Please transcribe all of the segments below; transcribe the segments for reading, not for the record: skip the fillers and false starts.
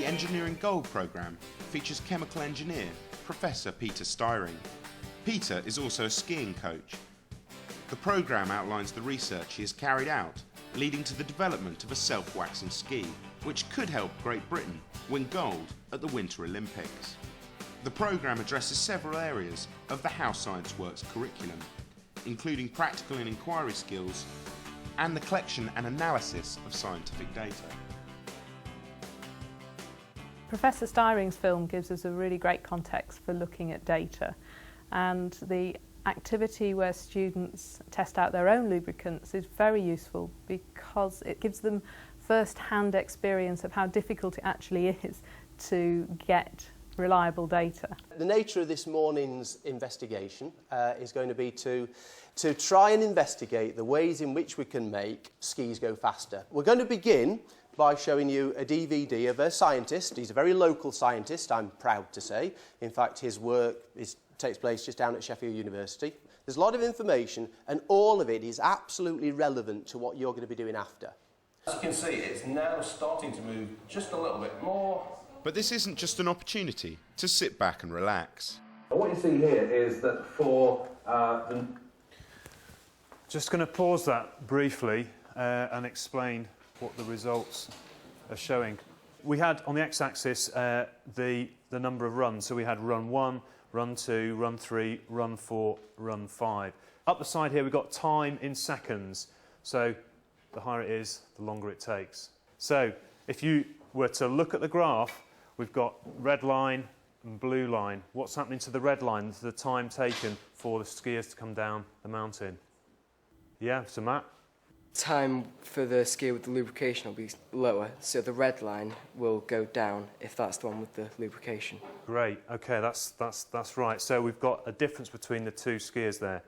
Engineering Gold programme features chemical engineer Professor Peter Styring. Peter is also a skiing coach. The programme outlines the research he has carried out, leading to the development of a self-waxing ski, which could help Great Britain win gold at the Winter Olympics. The programme addresses several areas of the How Science Works curriculum, including practical and inquiry skills and the collection and analysis of scientific data. Professor Styring's film gives us a really great context for looking at data, and the activity where students test out their own lubricants is very useful because it gives them first-hand experience of how difficult it actually is to get reliable data. The nature of this morning's investigation is going to be to try and investigate the ways in which we can make skis go faster. We're going to begin by showing you a DVD of a scientist. He's a very local scientist, I'm proud to say. In fact, his work takes place just down at Sheffield University. There's a lot of information, and all of it is absolutely relevant to what you're going to be doing after. As you can see, it's now starting to move just a little bit more. But this isn't just an opportunity to sit back and relax. What you see here is that for Just going to pause that briefly and explain what the results are showing. We had on the x-axis the number of runs, so we had run 1, run 2, run 3, run 4, run 5. Up the side here we've got time in seconds, so the higher it is, the longer it takes. So if you were to look at the graph, we've got red line and blue line. What's happening to the red line? The time taken for the skiers to come down the mountain. Yeah, so Matt? Time for the skier with the lubrication will be lower, so the red line will go down if that's the one with the lubrication. Great, okay, that's right. So we've got a difference between the two skiers there.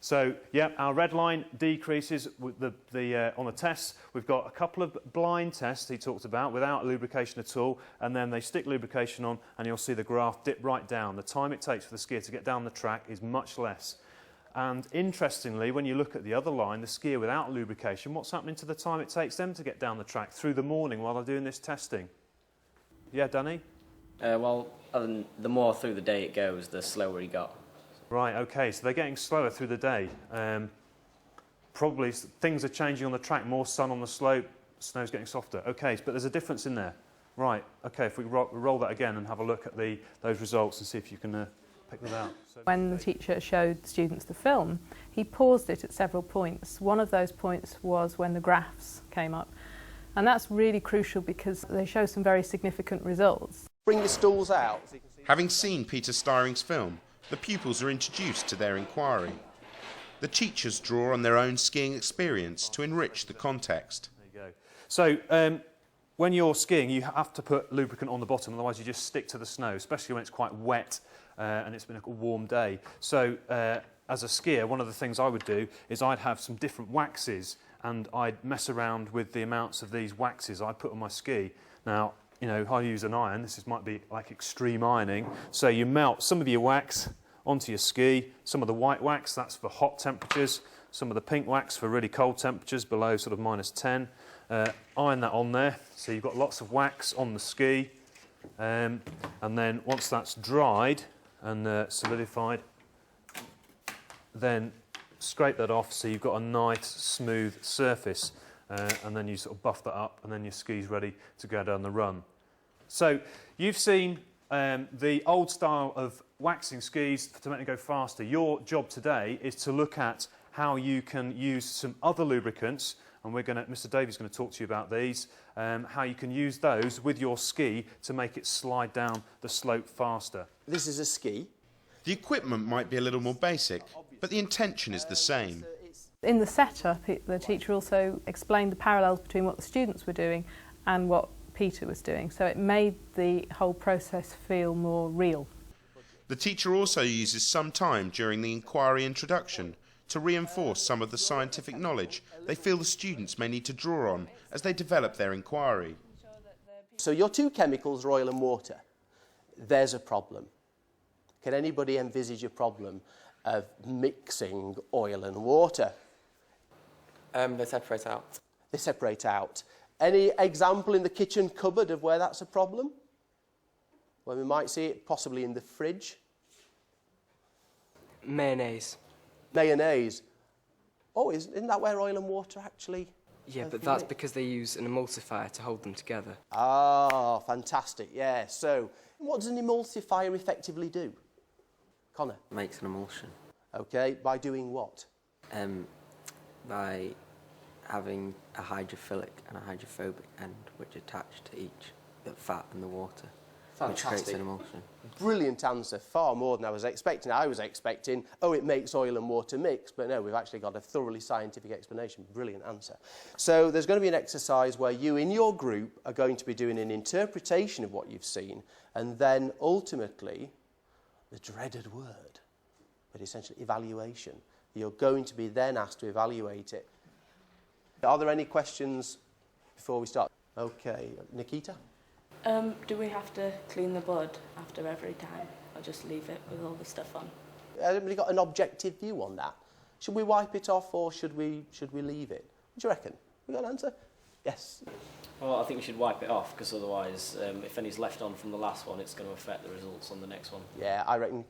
So, yeah, our red line decreases with on the tests. We've got a couple of blind tests he talked about without lubrication at all, and then they stick lubrication on and you'll see the graph dip right down. The time it takes for the skier to get down the track is much less. And interestingly, when you look at the other line, the skier without lubrication, what's happening to the time it takes them to get down the track through the morning while they're doing this testing? Yeah, Danny? Well, the more through the day it goes, the slower he got. Right, okay, so they're getting slower through the day. Probably things are changing on the track, more sun on the slope, snow's getting softer. Okay, but there's a difference in there. Right, okay, if we roll that again and have a look at those results and see if you can pick them out. When the teacher showed students the film, he paused it at several points. One of those points was when the graphs came up. And that's really crucial because they show some very significant results. Bring the stools out. Having seen Peter Styring's film, the pupils are introduced to their inquiry. The teachers draw on their own skiing experience to enrich the context. There you go. So, when you're skiing, you have to put lubricant on the bottom, otherwise you just stick to the snow, especially when it's quite wet and it's been a warm day. So, as a skier, one of the things I would do is I'd have some different waxes and I'd mess around with the amounts of these waxes I put on my ski. Now, you know, I use an iron. This might be like extreme ironing. So you melt some of your wax onto your ski. Some of the white wax, that's for hot temperatures. Some of the pink wax for really cold temperatures, below sort of -10. Iron that on there. So you've got lots of wax on the ski. And then once that's dried and solidified, then scrape that off so you've got a nice smooth surface. And then you sort of buff that up and then your ski's ready to go down the run. So you've seen the old style of waxing skis to make them go faster. Your job today is to look at how you can use some other lubricants, and Mr. Davies is going to talk to you about these, how you can use those with your ski to make it slide down the slope faster. This is a ski. The equipment might be a little more basic, but the intention is the same. In the setup, the teacher also explained the parallels between what the students were doing and what Peter was doing, so it made the whole process feel more real. The teacher also uses some time during the inquiry introduction to reinforce some of the scientific knowledge they feel the students may need to draw on as they develop their inquiry. So your two chemicals are oil and water. There's a problem. Can anybody envisage a problem of mixing oil and water? They separate out. They separate out. Any example in the kitchen cupboard of where that's a problem? Where we might see it possibly in the fridge? Mayonnaise. Mayonnaise. Oh, isn't that where oil and water actually... Yeah, but that's because they use an emulsifier to hold them together. Ah, fantastic, yeah. So, what does an emulsifier effectively do? Connor? Makes an emulsion. OK, by doing what? By having a hydrophilic and a hydrophobic end which attach to each, the fat and the water, which creates an emulsion. Brilliant answer, far more than I was expecting. I was expecting, oh, it makes oil and water mix, but no, we've actually got a thoroughly scientific explanation. Brilliant answer. So there's going to be an exercise where you, in your group, are going to be doing an interpretation of what you've seen, and then ultimately, the dreaded word, but essentially evaluation. You're going to be then asked to evaluate it. Are there any questions before we start? OK, Nikita? Do we have to clean the blood after every time, or just leave it with all the stuff on? Has anybody got an objective view on that? Should we wipe it off or should we leave it? What do you reckon? We got an answer? Yes. Well, I think we should wipe it off, because otherwise, if any's left on from the last one, it's going to affect the results on the next one. Yeah, I reckon.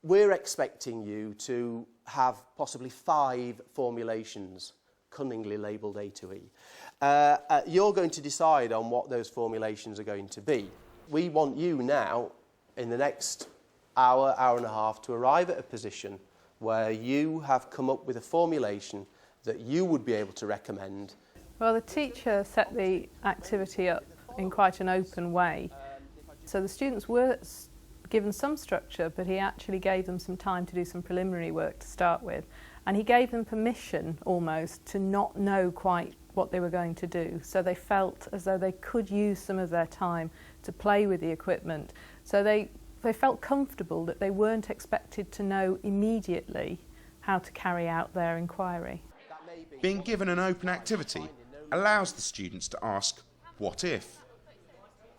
We're expecting you to have possibly 5 formulations, cunningly labelled A to E. You're going to decide on what those formulations are going to be. We want you now, in the next hour, hour and a half, to arrive at a position where you have come up with a formulation that you would be able to recommend. Well, the teacher set the activity up in quite an open way. So the students were given some structure, but he actually gave them some time to do some preliminary work to start with. And he gave them permission, almost, to not know quite what they were going to do. So they felt as though they could use some of their time to play with the equipment. So they felt comfortable that they weren't expected to know immediately how to carry out their inquiry. Being given an open activity allows the students to ask, what if?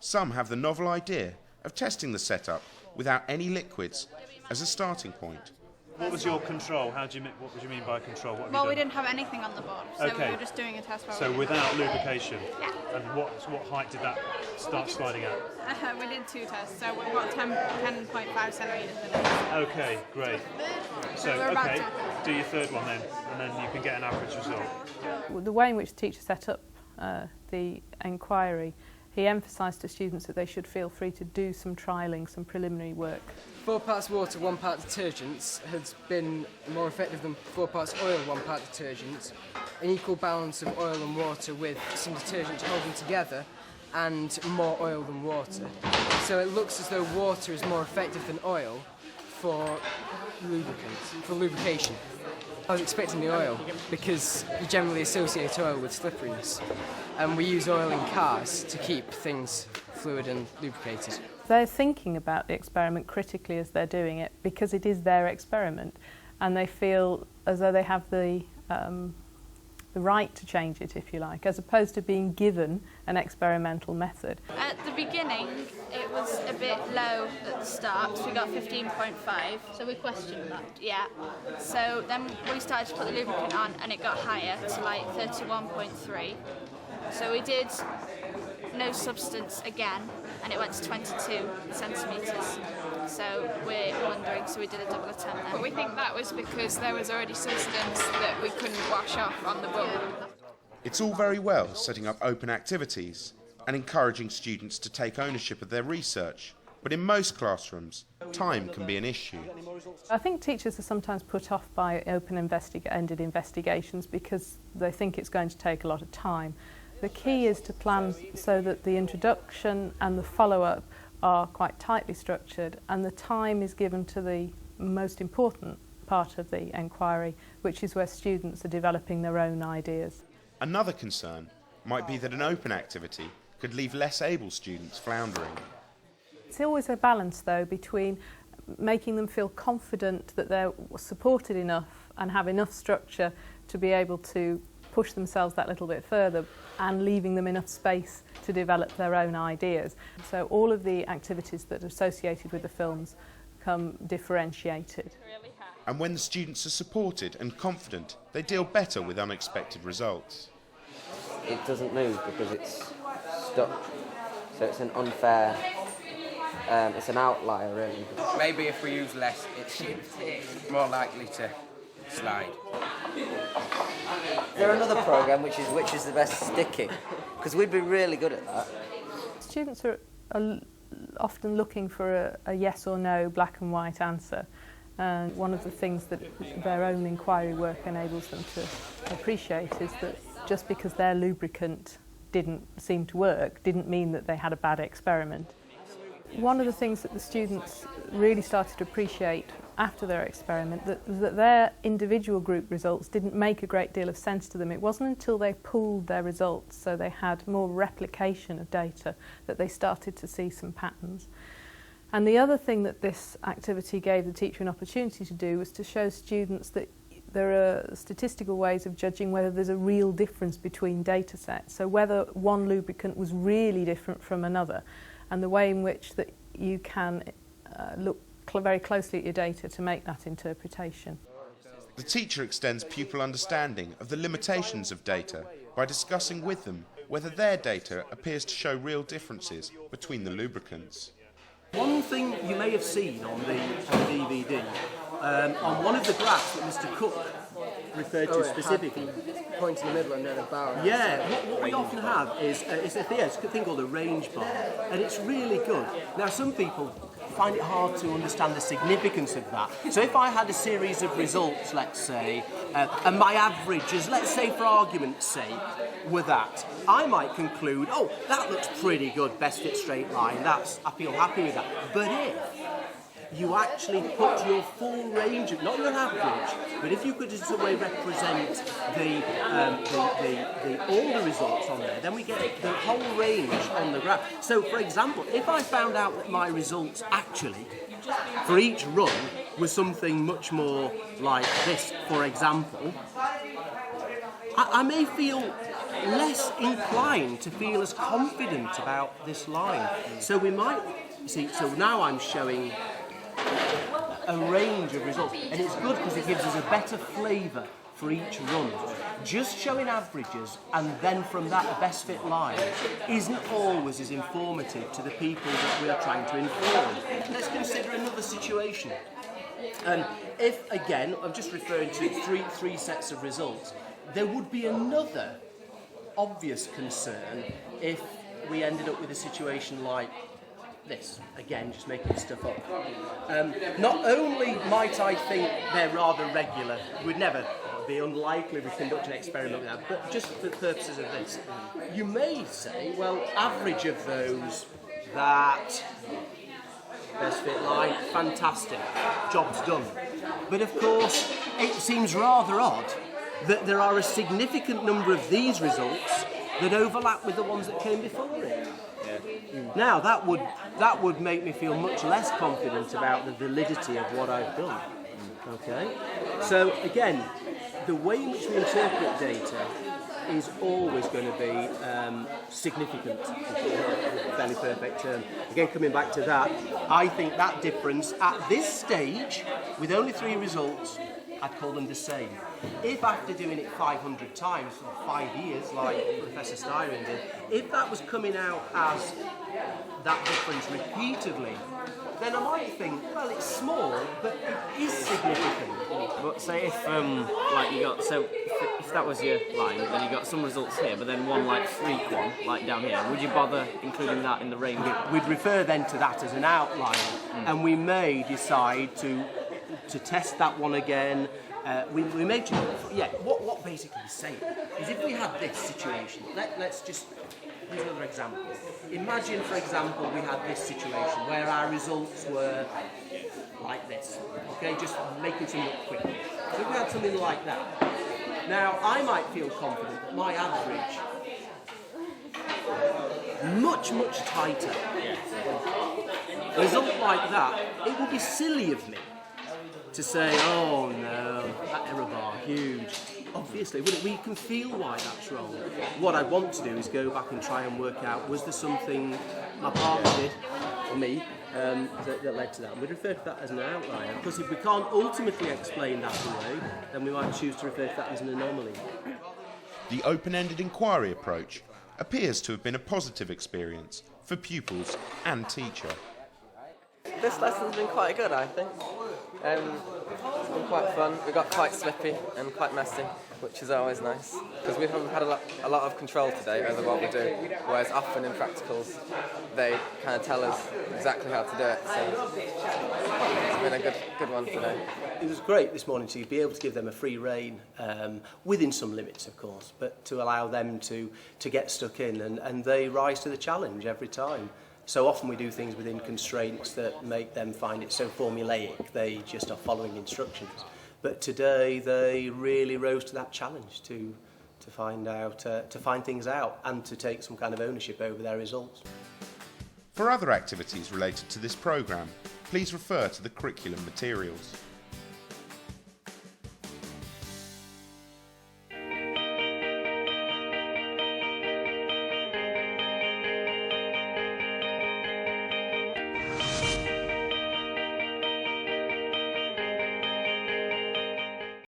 Some have the novel idea of testing the setup without any liquids as a starting point. What was your control? What would you mean by control? Well, we didn't have anything on the board, so okay. we were just doing a test. So without lubrication? Yeah. And what height did that start sliding at? We did 2 tests, so we've got 10.5 centimetres in it. Okay, great. So, okay, do your third one then, and then you can get an average result. The way in which the teacher set up the inquiry, he emphasised to students that they should feel free to do some trialling, some preliminary work. 4 parts water, 1 part detergents has been more effective than 4 parts oil, 1 part detergent. An equal balance of oil and water with some detergent to hold them together, and more oil than water. So it looks as though water is more effective than oil for lubrication. I was expecting the oil because you generally associate oil with slipperiness, and we use oil in cars to keep things fluid and lubricated. They're thinking about the experiment critically as they're doing it because it is their experiment, and they feel as though they have the right to change it, if you like, as opposed to being given an experimental method. At the beginning, it was a bit low at the start, so we got 15.5. So we questioned that. Yeah. So then we started to put the lubricant on, and it got higher to like 31.3. So we did no substance again, and it went to 22 centimetres. So we're wondering, so we did a double attempt then. But we think that was because there was already substance that we couldn't wash off on the board. It's all very well setting up open activities and encouraging students to take ownership of their research, but in most classrooms, time can be an issue. I think teachers are sometimes put off by open-ended investigations because they think it's going to take a lot of time. The key is to plan so that the introduction and the follow-up are quite tightly structured, and the time is given to the most important part of the inquiry, which is where students are developing their own ideas. Another concern might be that an open activity could leave less able students floundering. It's always a balance, though, between making them feel confident that they're supported enough and have enough structure to be able to push themselves that little bit further, and leaving them enough space to develop their own ideas. So all of the activities that are associated with the films come differentiated. And when the students are supported and confident, they deal better with unexpected results. it doesn't move because it's stuck. So it's an unfair, it's an outlier really. Maybe if we use less, it's more likely to slide. Is there another programme which is the best sticking? Because we'd be really good at that. Students are often looking for a yes or no, black and white answer. And one of the things that their own inquiry work enables them to appreciate is that just because their lubricant didn't seem to work didn't mean that they had a bad experiment. One of the things that the students really started to appreciate after their experiment that their individual group results didn't make a great deal of sense to them. It wasn't until they pooled their results, so they had more replication of data, that they started to see some patterns. And the other thing that this activity gave the teacher an opportunity to do was to show students that there are statistical ways of judging whether there's a real difference between data sets, so whether one lubricant was really different from another, and the way in which that you can look very closely at your data to make that interpretation. The teacher extends pupil understanding of the limitations of data by discussing with them whether their data appears to show real differences between the lubricants. One thing you may have seen on the DVD, on one of the graphs that Mr. Cook referred to specifically. Point in the middle and then a bar. Yeah, what we often have is a thing called a range bar, and it's really good. Now, some people find it hard to understand the significance of that. So if I had a series of results, let's say, and my averages, let's say for argument's sake, were that, I might conclude, oh, that looks pretty good, best fit straight line, I feel happy with that. But if you actually put your full range, not your average, but if you could in some way represent all the results on there, then we get the whole range on the graph. So, for example, if I found out that my results actually, for each run, was something much more like this, for example, I may feel less inclined to feel as confident about this line. So we might, see, so now I'm showing a range of results, and it's good because it gives us a better flavour for each run. Just showing averages and then from that a best fit line isn't always as informative to the people that we're trying to inform. Let's consider another situation. If, again, I'm just referring to three sets of results, there would be another obvious concern if we ended up with a situation like this, again, just making stuff up. Not only might I think they're rather regular, would never be unlikely to conduct an experiment with that, but just for the purposes of this, you may say, well, average of those, that best fit line, fantastic, job's done. But of course, it seems rather odd that there are a significant number of these results that overlap with the ones that came before it. Now, that would make me feel much less confident about the validity of what I've done. Okay? So, again, the way in which we interpret data is always going to be significant, a fairly perfect term. Again, coming back to that, I think that difference at this stage, with only 3 results, I'd call them the same. If after doing it 500 times for 5 years, like Professor Styring did, if that was coming out as that difference repeatedly, then I might think, well, it's small, but it is significant. But say if, like you got, so if that was your line, then you got some results here, but then one like freak one, like down here, would you bother including that in the range? We'd refer then to that as an outlier, and we may decide to test that one again. We may just, what basically he's saying is if we had this situation, let's just, here's another example. Imagine, for example, we had this situation where our results were like this, okay, just making something up quickly. So if we had something like that, now I might feel confident that my average, much, much tighter. A result like that, it would be silly of me to say, oh no, that error bar, huge. Obviously, we can feel why that's wrong. What I want to do is go back and try and work out, was there something my partner did, or me, that led to that. And we'd refer to that as an outlier, because if we can't ultimately explain that away, then we might choose to refer to that as an anomaly. The open-ended inquiry approach appears to have been a positive experience for pupils and teacher. This lesson's been quite good, I think. It's been quite fun. We got quite slippy and quite messy, which is always nice, because we haven't had a lot of control today over what we do, whereas often in practicals they kind of tell us exactly how to do it, so it's been a good one today. It was great this morning to be able to give them a free rein, within some limits of course, but to allow them to get stuck in, and they rise to the challenge every time. So often we do things within constraints that make them find it so formulaic, they just are following instructions. But today they really rose to that challenge to find things out and to take some kind of ownership over their results. For other activities related to this programme, please refer to the curriculum materials.